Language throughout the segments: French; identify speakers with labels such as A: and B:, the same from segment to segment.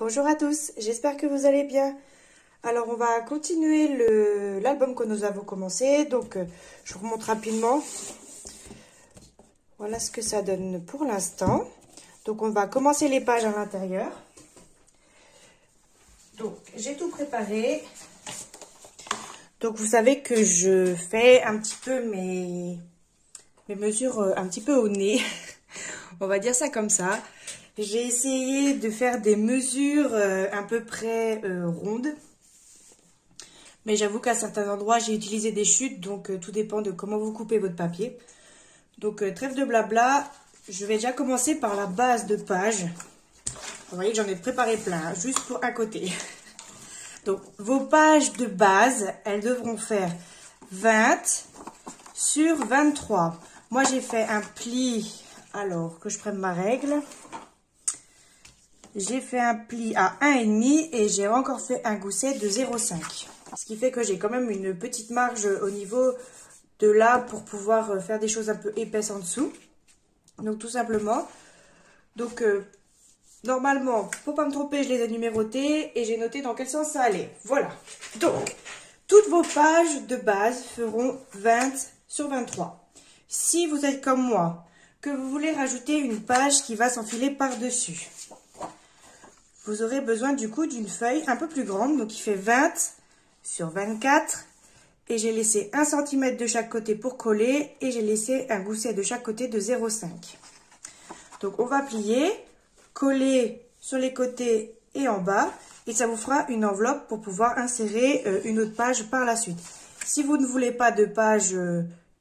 A: Bonjour à tous, j'espère que vous allez bien. Alors on va continuer l'album que nous avons commencé. Donc je vous remonte rapidement. Voilà ce que ça donne pour l'instant. Donc on va commencer les pages à l'intérieur. Donc j'ai tout préparé. Donc vous savez que je fais un petit peu mes mesures un petit peu au nez. On va dire ça comme ça. J'ai essayé de faire des mesures à peu près rondes. Mais j'avoue qu'à certains endroits, j'ai utilisé des chutes. Donc tout dépend de comment vous coupez votre papier. Donc trêve de blabla. Je vais déjà commencer par la base de page. Vous voyez que j'en ai préparé plein, juste pour un côté. Donc vos pages de base, elles devront faire 20 sur 23. Moi, j'ai fait un pli, alors que je prenne ma règle. J'ai fait un pli à 1,5 et j'ai encore fait un gousset de 0,5. Ce qui fait que j'ai quand même une petite marge au niveau de là pour pouvoir faire des choses un peu épaisses en dessous. Donc tout simplement. Donc normalement, faut pas me tromper, je les ai numérotés et j'ai noté dans quel sens ça allait. Voilà. Donc, toutes vos pages de base feront 20 sur 23. Si vous êtes comme moi, que vous voulez rajouter une page qui va s'enfiler par-dessus, vous aurez besoin du coup d'une feuille un peu plus grande, donc qui fait 20 sur 24. Et j'ai laissé 1 cm de chaque côté pour coller et j'ai laissé un gousset de chaque côté de 0,5. Donc on va plier, coller sur les côtés et en bas et ça vous fera une enveloppe pour pouvoir insérer une autre page par la suite. Si vous ne voulez pas de page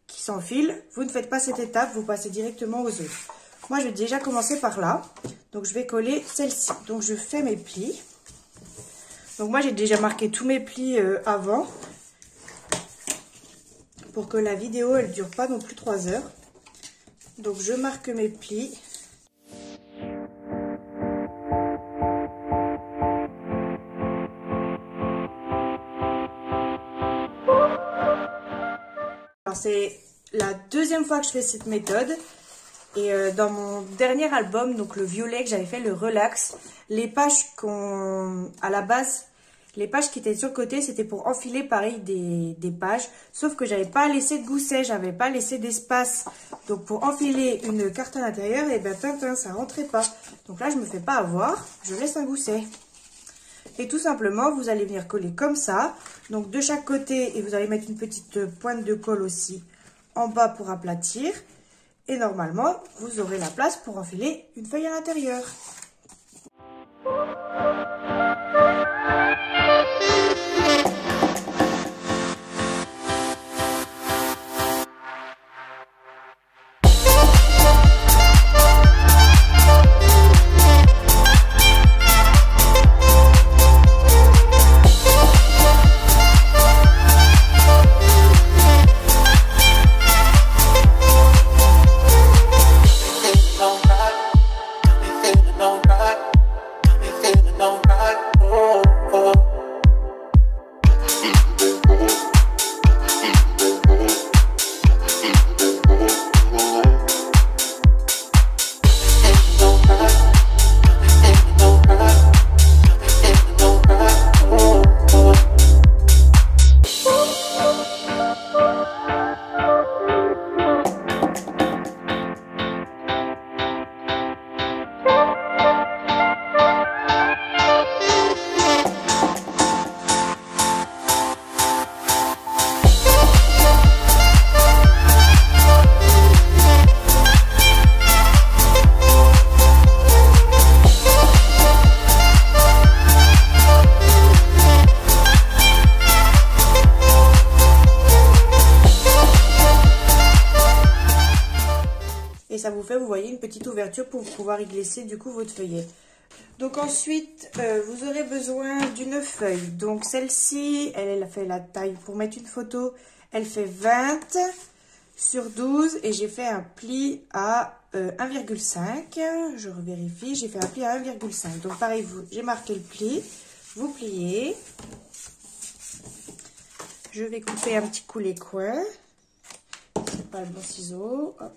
A: qui s'enfile, vous ne faites pas cette étape, vous passez directement aux autres. Moi, je vais déjà commencer par là. Donc, je vais coller celle-ci. Donc, je fais mes plis. Donc, moi, j'ai déjà marqué tous mes plis avant. Pour que la vidéo, elle ne dure pas non plus 3 heures. Donc, je marque mes plis. Alors, c'est la deuxième fois que je fais cette méthode. Et dans mon dernier album, donc le violet que j'avais fait, le relax, les pages à la base, les pages qui étaient sur le côté, c'était pour enfiler pareil des pages. Sauf que j'avais pas laissé de gousset, j'avais pas laissé d'espace. Donc pour enfiler une carte à l'intérieur, et ben ça rentrait pas. Donc là, je me fais pas avoir, je laisse un gousset. Et tout simplement, vous allez venir coller comme ça. Donc de chaque côté, et vous allez mettre une petite pointe de colle aussi en bas pour aplatir. Et normalement, vous aurez la place pour enfiler une feuille à l'intérieur. Et ça vous fait, vous voyez, une petite ouverture pour pouvoir y glisser du coup votre feuillet. Donc ensuite, vous aurez besoin d'une feuille. Donc celle-ci, elle fait la taille pour mettre une photo. Elle fait 20 sur 12 et j'ai fait un pli à 1,5. Je revérifie, j'ai fait un pli à 1,5. Donc pareil, j'ai marqué le pli. Vous pliez. Je vais couper un petit coup les coins. C'est pas le bon ciseau. Hop.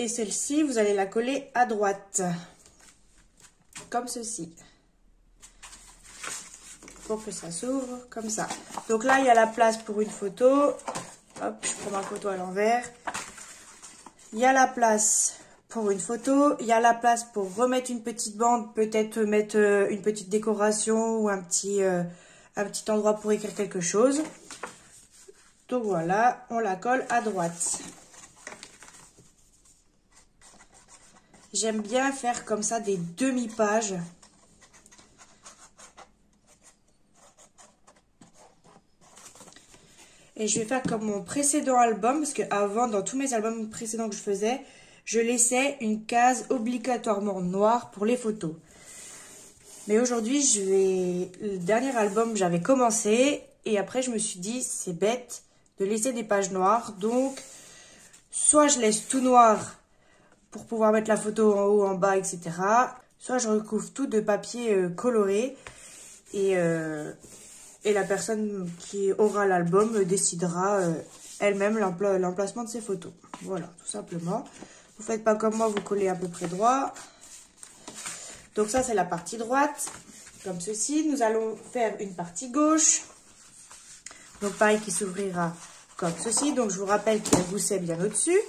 A: Et celle-ci, vous allez la coller à droite. Comme ceci. Pour que ça s'ouvre comme ça. Donc là, il y a la place pour une photo. Hop, je prends ma photo à l'envers. Il y a la place pour une photo. Il y a la place pour remettre une petite bande. Peut-être mettre une petite décoration ou un petit endroit pour écrire quelque chose. Donc voilà, on la colle à droite. J'aime bien faire comme ça des demi-pages. Et je vais faire comme mon précédent album, parce qu'avant, dans tous mes albums précédents que je faisais, je laissais une case obligatoirement noire pour les photos. Mais aujourd'hui, le dernier album, j'avais commencé, et après je me suis dit, c'est bête de laisser des pages noires. Donc, soit je laisse tout noir pour pouvoir mettre la photo en haut, en bas, etc. Soit je recouvre tout de papier coloré, et la personne qui aura l'album décidera elle-même l'emplacement de ses photos. Voilà, tout simplement. Vous faites pas comme moi, vous collez à peu près droit. Donc ça, c'est la partie droite, comme ceci. Nous allons faire une partie gauche. Donc pareil, qui s'ouvrira comme ceci. Donc je vous rappelle qu'il y a un gousset bien au-dessus.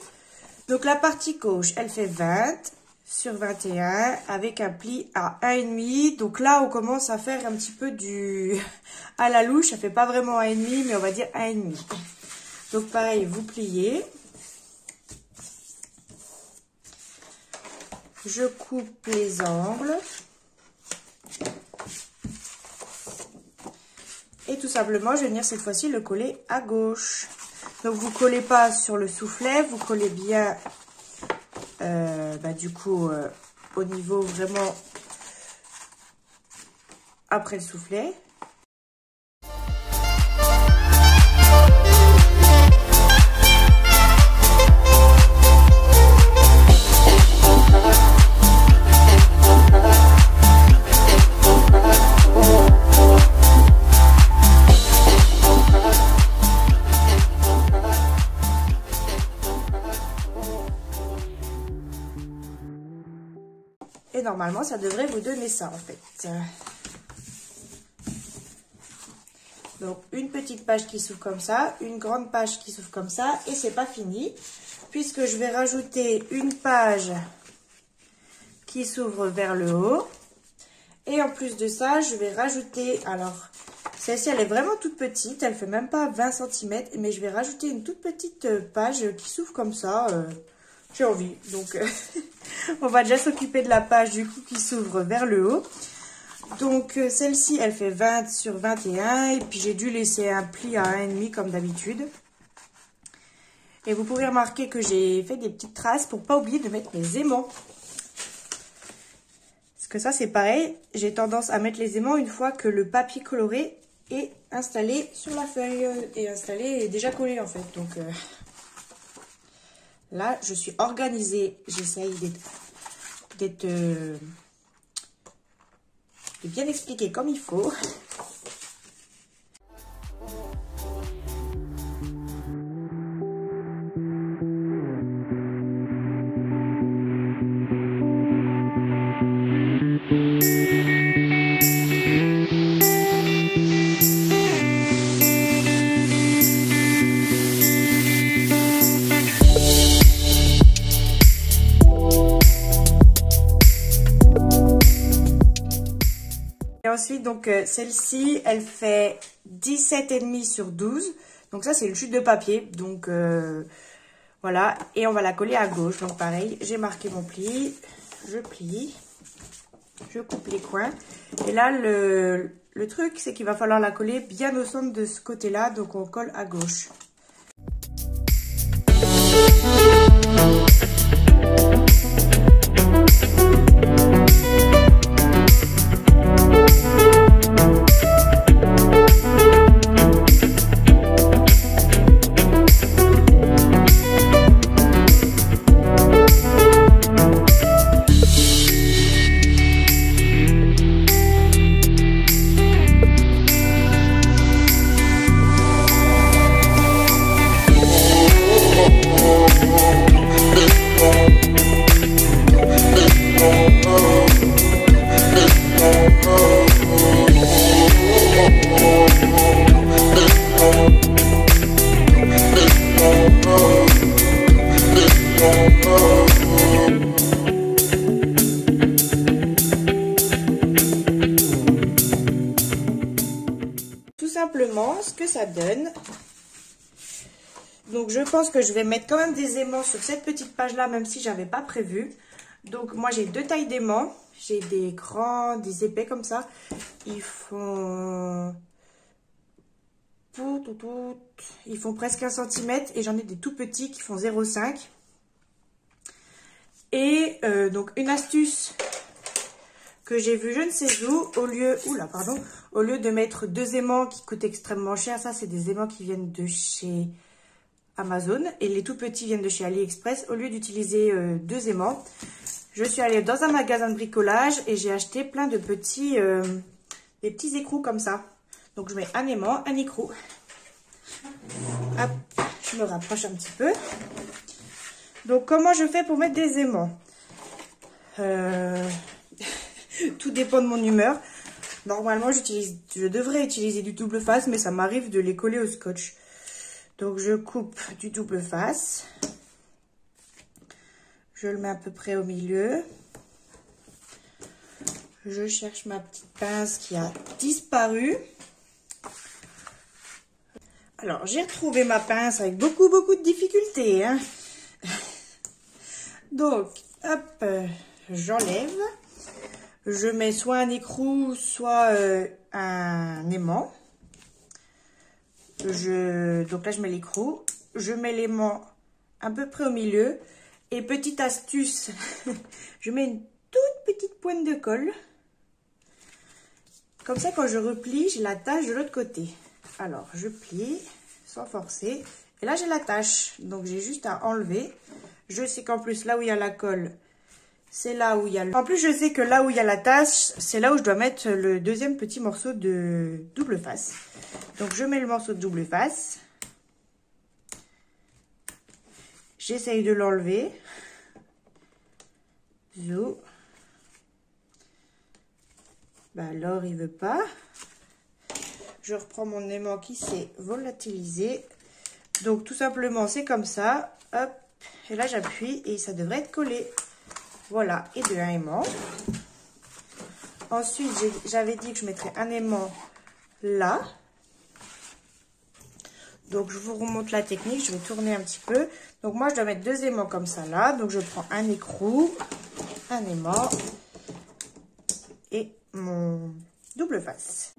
A: Donc la partie gauche, elle fait 20 sur 21 avec un pli à 1,5. Donc là, on commence à faire un petit peu à la louche. Ça fait pas vraiment 1,5, mais on va dire 1,5. Donc pareil, vous pliez. Je coupe les angles. Et tout simplement, je vais venir cette fois-ci le coller à gauche. Donc vous collez pas sur le soufflet, vous collez bien du coup au niveau vraiment après le soufflet. Et normalement, ça devrait vous donner ça, en fait. Donc, une petite page qui s'ouvre comme ça, une grande page qui s'ouvre comme ça, et c'est pas fini, puisque je vais rajouter une page qui s'ouvre vers le haut. Et en plus de ça, je vais rajouter, alors, celle-ci, elle est vraiment toute petite, elle fait même pas 20 cm, mais je vais rajouter une toute petite page qui s'ouvre comme ça, j'ai envie, donc on va déjà s'occuper de la page du coup qui s'ouvre vers le haut. Donc celle-ci, elle fait 20 sur 21 et puis j'ai dû laisser un pli à 1,5 comme d'habitude. Et vous pouvez remarquer que j'ai fait des petites traces pour pas oublier de mettre mes aimants. Parce que ça c'est pareil, j'ai tendance à mettre les aimants une fois que le papier coloré est installé sur la feuille, et déjà collé en fait. Donc là, je suis organisée. J'essaye de bien expliquer comme il faut. Ensuite, donc celle-ci, elle fait 17,5 sur 12. Donc ça, c'est une chute de papier. Donc voilà. Et on va la coller à gauche. Donc pareil, j'ai marqué mon pli. Je plie. Je coupe les coins. Et là, le truc, c'est qu'il va falloir la coller bien au centre de ce côté-là. Donc on colle à gauche. Tout simplement ce que ça donne. Donc je pense que je vais mettre quand même des aimants sur cette petite page là, même si j'avais pas prévu. Donc moi j'ai deux tailles d'aimants. J'ai des grands, des épais comme ça. Ils font presque 1 cm et j'en ai des tout petits qui font 0,5. Et donc une astuce que j'ai vue je ne sais où, au lieu de mettre 2 aimants qui coûtent extrêmement cher, ça c'est des aimants qui viennent de chez Amazon et les tout petits viennent de chez AliExpress. Au lieu d'utiliser 2 aimants, je suis allée dans un magasin de bricolage et j'ai acheté plein de petits des petits écrous comme ça. Donc je mets un aimant, un écrou. Hop, je me rapproche un petit peu. Donc comment je fais pour mettre des aimants? Tout dépend de mon humeur. Normalement je devrais utiliser du double face, mais ça m'arrive de les coller au scotch. Donc je coupe du double face. Je le mets à peu près au milieu. Je cherche ma petite pince qui a disparu. Alors, j'ai retrouvé ma pince avec beaucoup de difficultés, hein. Donc, hop, j'enlève. Je mets soit un écrou, soit un aimant. Donc là, je mets l'écrou. Je mets l'aimant à peu près au milieu. Et petite astuce, je mets une toute petite pointe de colle. Comme ça, quand je replie, j'ai la tache de l'autre côté. Alors, je plie sans forcer. Et là, j'ai la tache. Donc, j'ai juste à enlever. Je sais qu'en plus, là où il y a la colle, c'est là où il y a... En plus, je sais que là où il y a la tache, c'est là où je dois mettre le deuxième petit morceau de double face. Donc, je mets le morceau de double face. J'essaye de l'enlever. Zou. Bah alors, il veut pas. Je reprends mon aimant qui s'est volatilisé. Donc, tout simplement, c'est comme ça. Hop. Et là, j'appuie et ça devrait être collé. Voilà. Et de un aimant. Ensuite, j'avais dit que je mettrais un aimant là. Donc, je vous remonte la technique. Je vais tourner un petit peu. Donc, moi, je dois mettre 2 aimants comme ça là. Donc, je prends un écrou, un aimant et mon double face.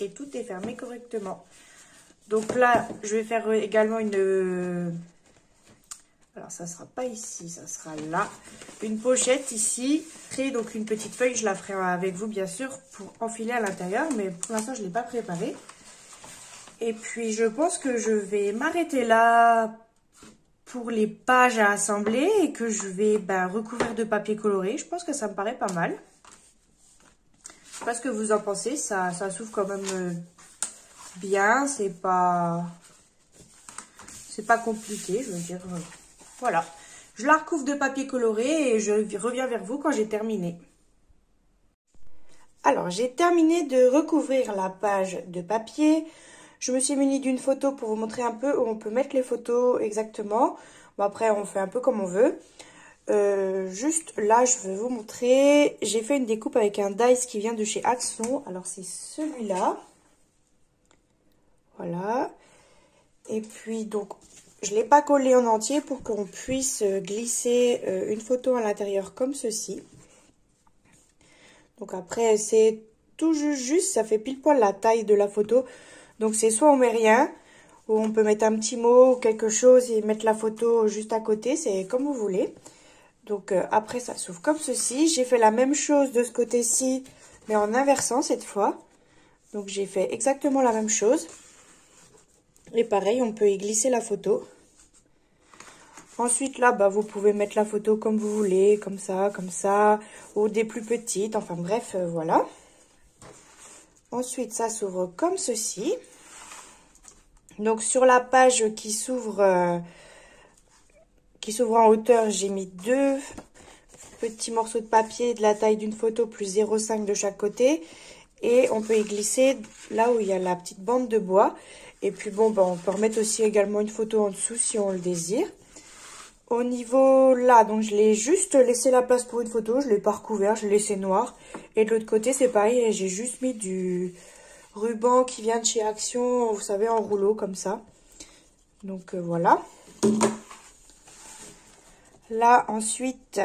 A: Et tout est fermé correctement. Donc là, je vais faire également une... Alors, ça sera pas ici, ça sera là. Une pochette ici. Et donc, une petite feuille, je la ferai avec vous, bien sûr, pour enfiler à l'intérieur. Mais pour l'instant, je ne l'ai pas préparée. Et puis, je pense que je vais m'arrêter là pour les pages à assembler. Et que je vais recouvrir de papier coloré. Je pense que ça me paraît pas mal. Je sais pas ce que vous en pensez, ça s'ouvre quand même bien, c'est pas compliqué, je veux dire. Voilà, je la recouvre de papier coloré et je reviens vers vous quand j'ai terminé. Alors, j'ai terminé de recouvrir la page de papier. Je me suis munie d'une photo pour vous montrer un peu où on peut mettre les photos exactement. Bon, après, on fait un peu comme on veut. Juste là, je vais vous montrer. J'ai fait une découpe avec un dice qui vient de chez Axon. Alors, c'est celui-là. Voilà. Et puis, donc, je ne l'ai pas collé en entier pour qu'on puisse glisser une photo à l'intérieur comme ceci. Donc, après, c'est tout juste. Ça fait pile poil la taille de la photo. Donc, c'est soit on met rien, ou on peut mettre un petit mot ou quelque chose et mettre la photo juste à côté. C'est comme vous voulez. Donc après ça s'ouvre comme ceci. J'ai fait la même chose de ce côté-ci, mais en inversant cette fois. Donc j'ai fait exactement la même chose. Et pareil, on peut y glisser la photo. Ensuite là, vous pouvez mettre la photo comme vous voulez, comme ça, ou des plus petites. Enfin bref, voilà. Ensuite, ça s'ouvre comme ceci. Donc sur la page qui s'ouvre en hauteur, j'ai mis 2 petits morceaux de papier de la taille d'une photo plus 0,5 de chaque côté. Et on peut y glisser là où il y a la petite bande de bois. Et puis bon, on peut remettre aussi également une photo en dessous si on le désire. Au niveau là, donc je l'ai juste laissé la place pour une photo, je l'ai pas recouvert, je l'ai laissé noir. Et de l'autre côté c'est pareil, j'ai juste mis du ruban qui vient de chez Action, vous savez, en rouleau comme ça. Donc voilà. Là ensuite,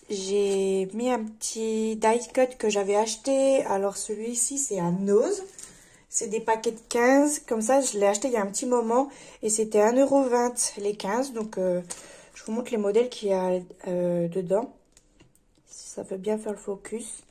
A: j'ai mis un petit die cut que j'avais acheté. Alors celui-ci c'est un Nose. C'est des paquets de 15, comme ça je l'ai acheté il y a un petit moment et c'était 1,20 € les 15. Donc je vous montre les modèles qu'il y a dedans, si ça veut bien faire le focus.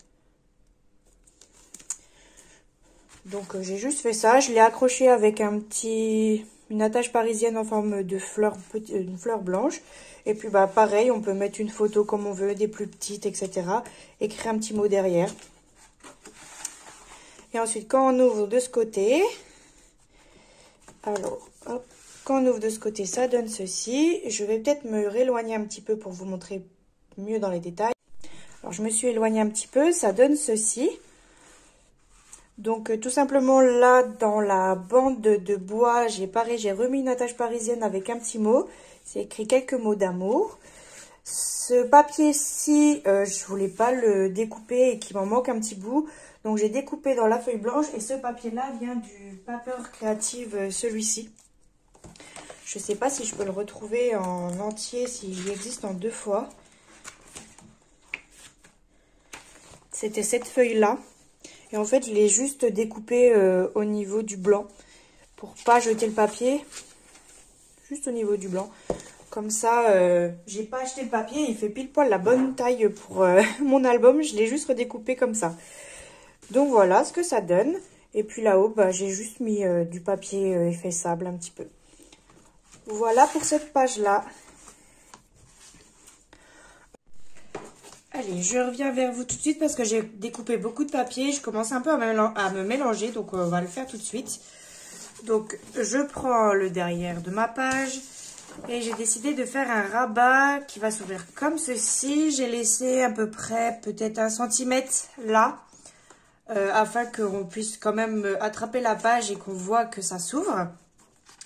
A: Donc j'ai juste fait ça, je l'ai accroché avec une attache parisienne en forme de fleur, une fleur blanche. Et puis pareil, on peut mettre une photo comme on veut, des plus petites, etc. Écrire un petit mot derrière. Et ensuite, quand on ouvre de ce côté, alors, hop, quand on ouvre de ce côté, ça donne ceci. Je vais peut-être me rééloigner un petit peu pour vous montrer mieux dans les détails. Alors, je me suis éloignée un petit peu, ça donne ceci. Donc, tout simplement, là, dans la bande de bois, j'ai remis une attache parisienne avec un petit mot. C'est écrit quelques mots d'amour. Ce papier-ci, je voulais pas le découper et qu'il m'en manque un petit bout. Donc, j'ai découpé dans la feuille blanche et ce papier-là vient du Paper Creative, celui-ci. Je ne sais pas si je peux le retrouver en entier, s'il existe en 2 fois. C'était cette feuille-là. Et en fait, je l'ai juste découpé au niveau du blanc pour pas jeter le papier. Juste au niveau du blanc. Comme ça, j'ai pas acheté le papier, il fait pile poil la bonne taille pour mon album. Je l'ai juste redécoupé comme ça. Donc voilà ce que ça donne. Et puis là-haut, j'ai juste mis du papier effaçable un petit peu. Voilà pour cette page-là. Allez, je reviens vers vous tout de suite parce que j'ai découpé beaucoup de papier. Je commence un peu à me mélanger, donc on va le faire tout de suite. Donc, je prends le derrière de ma page et j'ai décidé de faire un rabat qui va s'ouvrir comme ceci. J'ai laissé à peu près peut-être 1 cm là. Afin qu'on puisse quand même attraper la page et qu'on voit que ça s'ouvre.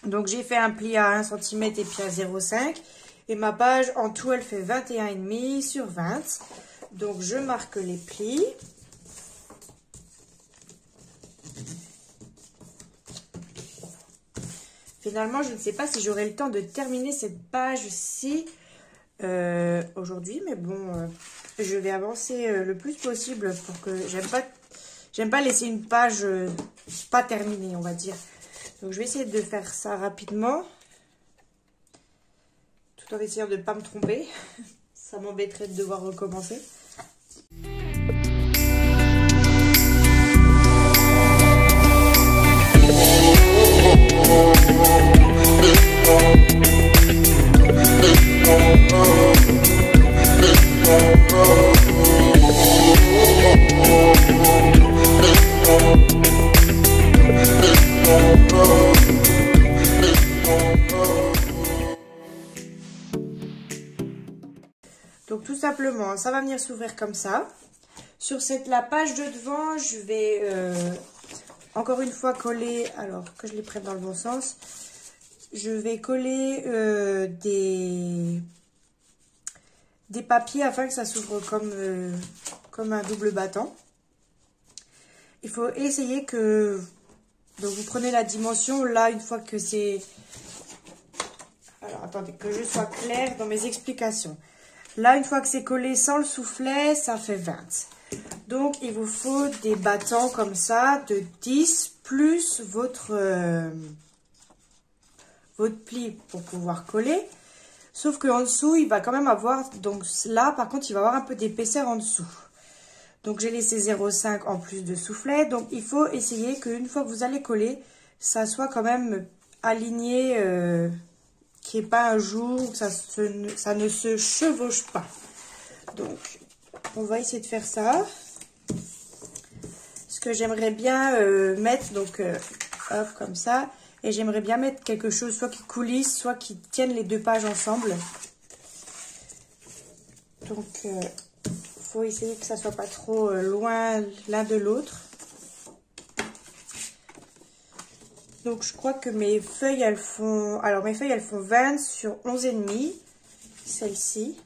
A: Donc j'ai fait un pli à 1 cm et puis à 0,5. Et ma page en tout elle fait 21,5 sur 20. Donc je marque les plis. Finalement je ne sais pas si j'aurai le temps de terminer cette page-ci aujourd'hui. Mais bon, je vais avancer le plus possible pour que j'aime pas laisser une page pas terminée, on va dire. Donc, je vais essayer de faire ça rapidement. Tout en essayant de ne pas me tromper. Ça m'embêterait de devoir recommencer. Donc tout simplement, ça va venir s'ouvrir comme ça. Sur la page de devant, je vais encore une fois coller, alors que je les prenne dans le bon sens, je vais coller des papiers afin que ça s'ouvre comme un double battant. Il faut essayer que... Donc vous prenez la dimension, là une fois que c'est... Alors attendez, que je sois claire dans mes explications. Là, une fois que c'est collé sans le soufflet, ça fait 20. Donc, il vous faut des battants comme ça, de 10, plus votre pli pour pouvoir coller. Sauf qu'en dessous, il va quand même avoir... Donc là, par contre, il va avoir un peu d'épaisseur en dessous. Donc j'ai laissé 0,5 en plus de soufflet. Donc il faut essayer qu'une fois que vous allez coller, ça soit quand même aligné, qu'il n'y ait pas un jour, que ça ne se chevauche pas. Donc on va essayer de faire ça. Ce que j'aimerais bien mettre, donc hop, comme ça. Et j'aimerais bien mettre quelque chose, soit qui coulisse, soit qui tienne les deux pages ensemble. Donc, faut essayer que ça soit pas trop loin l'un de l'autre. Donc, je crois que mes feuilles, elles font... Alors, mes feuilles, elles font 20 sur 11,5. Celle-ci.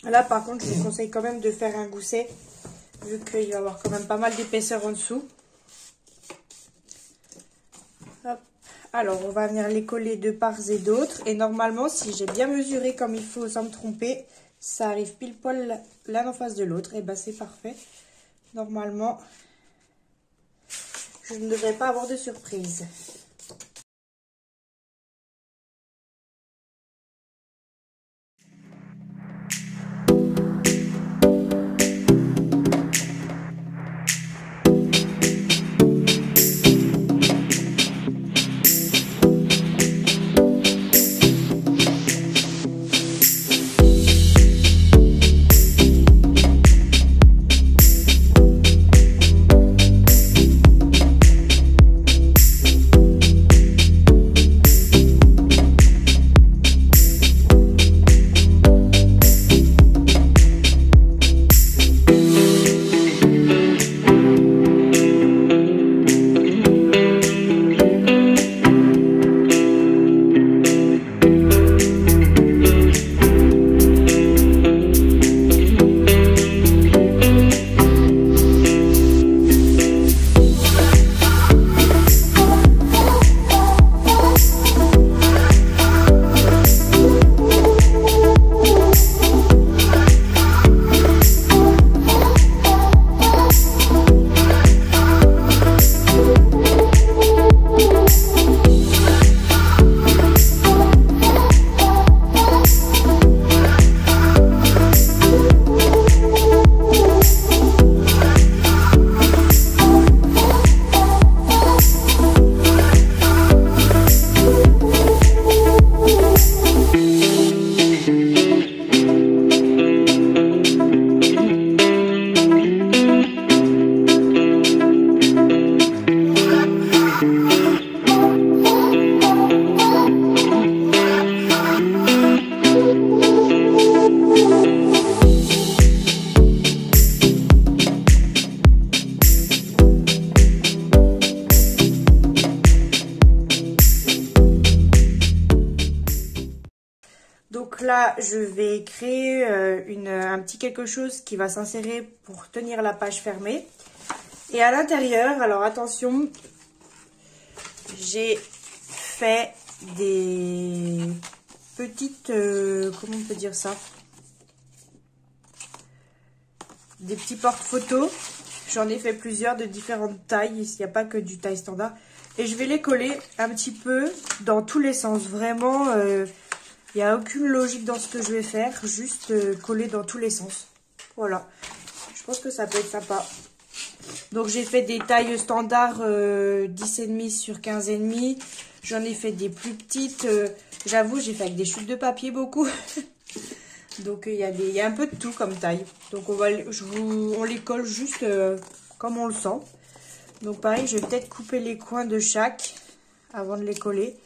A: Là, par contre, je vous conseille quand même de faire un gousset, vu qu'il va y avoir quand même pas mal d'épaisseur en dessous. Hop. Alors, on va venir les coller de part et d'autre. Et normalement, si j'ai bien mesuré comme il faut sans me tromper, ça arrive pile poil l'un en face de l'autre. Et ben, c'est parfait. Normalement, je ne devrais pas avoir de surprise. Donc là, je vais créer un petit quelque chose qui va s'insérer pour tenir la page fermée. Et à l'intérieur, alors attention, j'ai fait des petites, comment on peut dire ça? Des petits porte-photos. J'en ai fait plusieurs de différentes tailles. Il n'y a pas que du taille standard. Et je vais les coller un petit peu dans tous les sens. Vraiment, il n'y a aucune logique dans ce que je vais faire. Juste coller dans tous les sens. Voilà. Je pense que ça peut être sympa. Donc j'ai fait des tailles standards 10,5 sur 15,5. J'en ai fait des plus petites. J'avoue, j'ai fait avec des chutes de papier beaucoup. Donc il y a un peu de tout comme taille. Donc on les colle juste comme on le sent. Donc pareil, je vais peut-être couper les coins de chaque avant de les coller.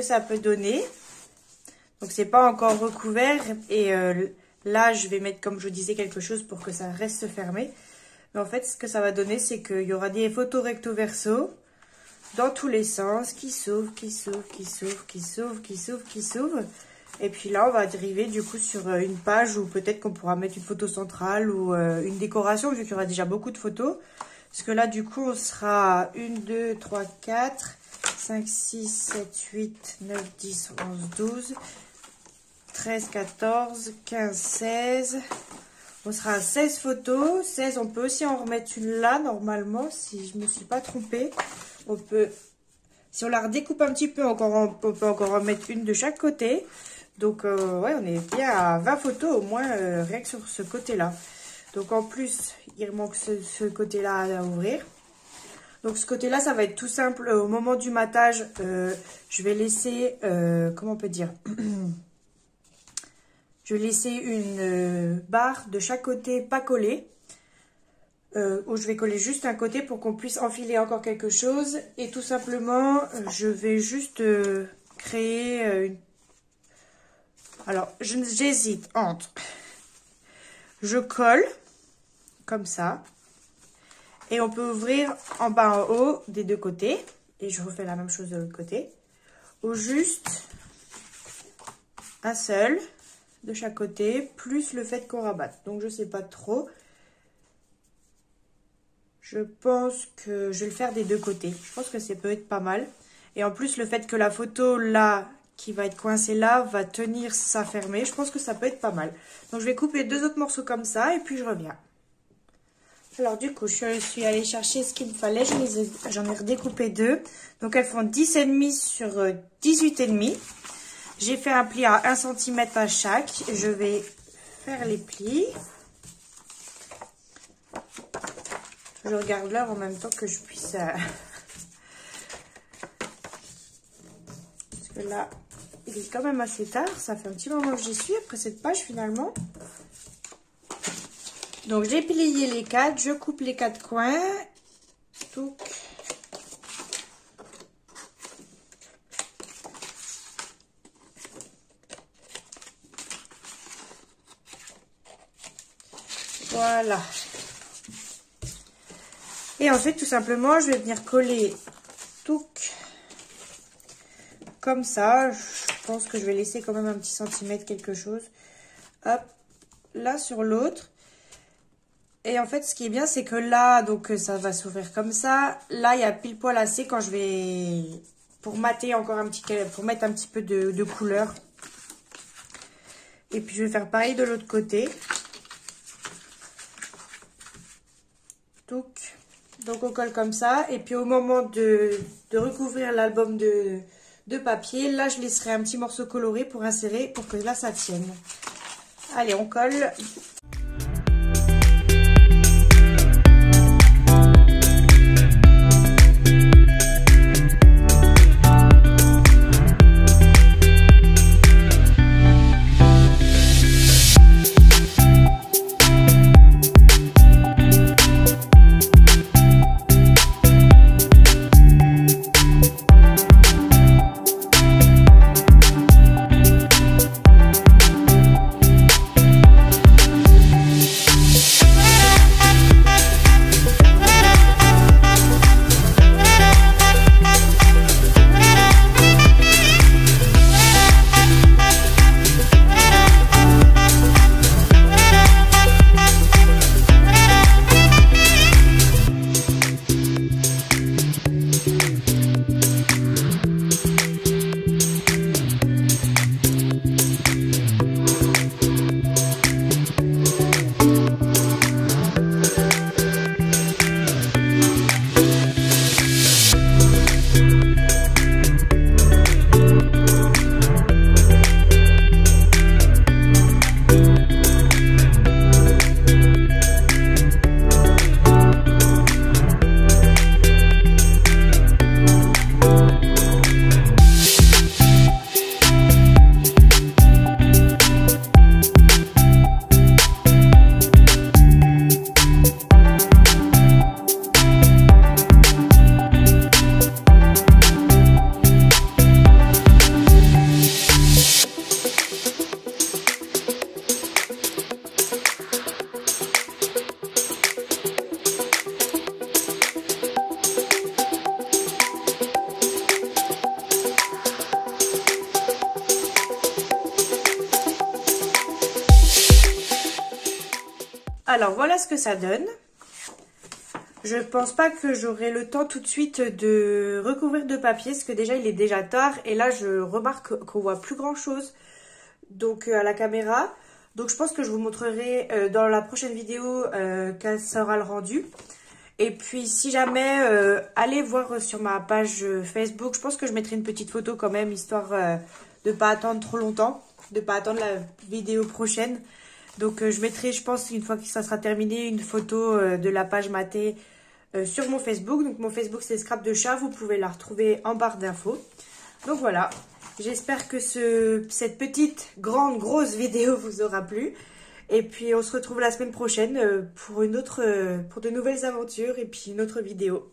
A: ça peut donner. Donc c'est pas encore recouvert et là je vais mettre, comme je vous disais, quelque chose pour que ça reste fermé. Mais en fait ce que ça va donner, c'est qu'il y aura des photos recto verso dans tous les sens qui s'ouvrent, qui s'ouvrent, qui s'ouvrent, qui s'ouvrent, qui s'ouvrent, qui s'ouvrent. Et puis là on va dériver du coup sur une page où peut-être qu'on pourra mettre une photo centrale ou une décoration, vu qu'il y aura déjà beaucoup de photos. Parce que là du coup on sera 1, 2, 3, 4, 5, 6, 7, 8, 9, 10, 11, 12, 13, 14, 15, 16. On sera à 16 photos. 16, on peut aussi en remettre une là normalement, si je ne me suis pas trompée. On peut, si on la redécoupe un petit peu, on peut encore en mettre une de chaque côté. Donc ouais, on est bien à 20 photos au moins, rien que sur ce côté-là. Donc en plus, il manque ce côté-là à ouvrir. Donc ce côté-là, ça va être tout simple. Au moment du matage, je vais laisser, comment on peut dire, je vais laisser une barre de chaque côté pas collée, où je vais coller juste un côté pour qu'on puisse enfiler encore quelque chose. Et tout simplement, je vais juste créer une... Alors, j'hésite entre... Je colle, comme ça. Et on peut ouvrir en bas, en haut, des deux côtés. Et je refais la même chose de l'autre côté. Ou juste un seul de chaque côté, plus le fait qu'on rabatte. Donc, je sais pas trop. Je pense que je vais le faire des deux côtés. Je pense que ça peut être pas mal. Et en plus, le fait que la photo, là, qui va être coincée là, va tenir ça fermé. Je pense que ça peut être pas mal. Donc, je vais couper deux autres morceaux comme ça et puis je reviens. Alors, du coup, je suis allée chercher ce qu'il me fallait. J'en ai redécoupé deux. Donc, elles font 10,5 sur 18,5. J'ai fait un pli à 1 cm à chaque. Je vais faire les plis. Je regarde l'heure en même temps que je puisse... Parce que là, il est quand même assez tard. Ça fait un petit moment que j'y suis après cette page finalement. Donc, j'ai plié les 4. Je coupe les 4 coins. Donc, voilà. Et ensuite, tout simplement, je vais venir coller tout comme ça. Je pense que je vais laisser quand même un petit centimètre, quelque chose. Hop, là sur l'autre. Et en fait, ce qui est bien, c'est que là, donc ça va s'ouvrir comme ça. Là, il y a pile poil assez quand je vais... Pour mater encore un petit... Pour mettre un petit peu de couleur. Et puis, je vais faire pareil de l'autre côté. Donc, on colle comme ça. Et puis, au moment de recouvrir l'album de papier, là, je laisserai un petit morceau coloré pour insérer, pour que là, ça tienne. Allez, on colle. Alors voilà ce que ça donne. Je pense pas que j'aurai le temps tout de suite de recouvrir de papier, parce que déjà il est déjà tard et là je remarque qu'on voit plus grand chose donc à la caméra. Donc je pense que je vous montrerai dans la prochaine vidéo quel sera le rendu. Et puis si jamais, allez voir sur ma page Facebook, je pense que je mettrai une petite photo quand même, histoire de pas attendre trop longtemps, de pas attendre la vidéo prochaine. Donc je mettrai, je pense, une fois que ça sera terminé, une photo de la page Maté sur mon Facebook. Donc mon Facebook c'est Scrap de Chat, vous pouvez la retrouver en barre d'infos. Donc voilà, j'espère que cette petite, grande, grosse vidéo vous aura plu. Et puis on se retrouve la semaine prochaine pour de nouvelles aventures et puis une autre vidéo.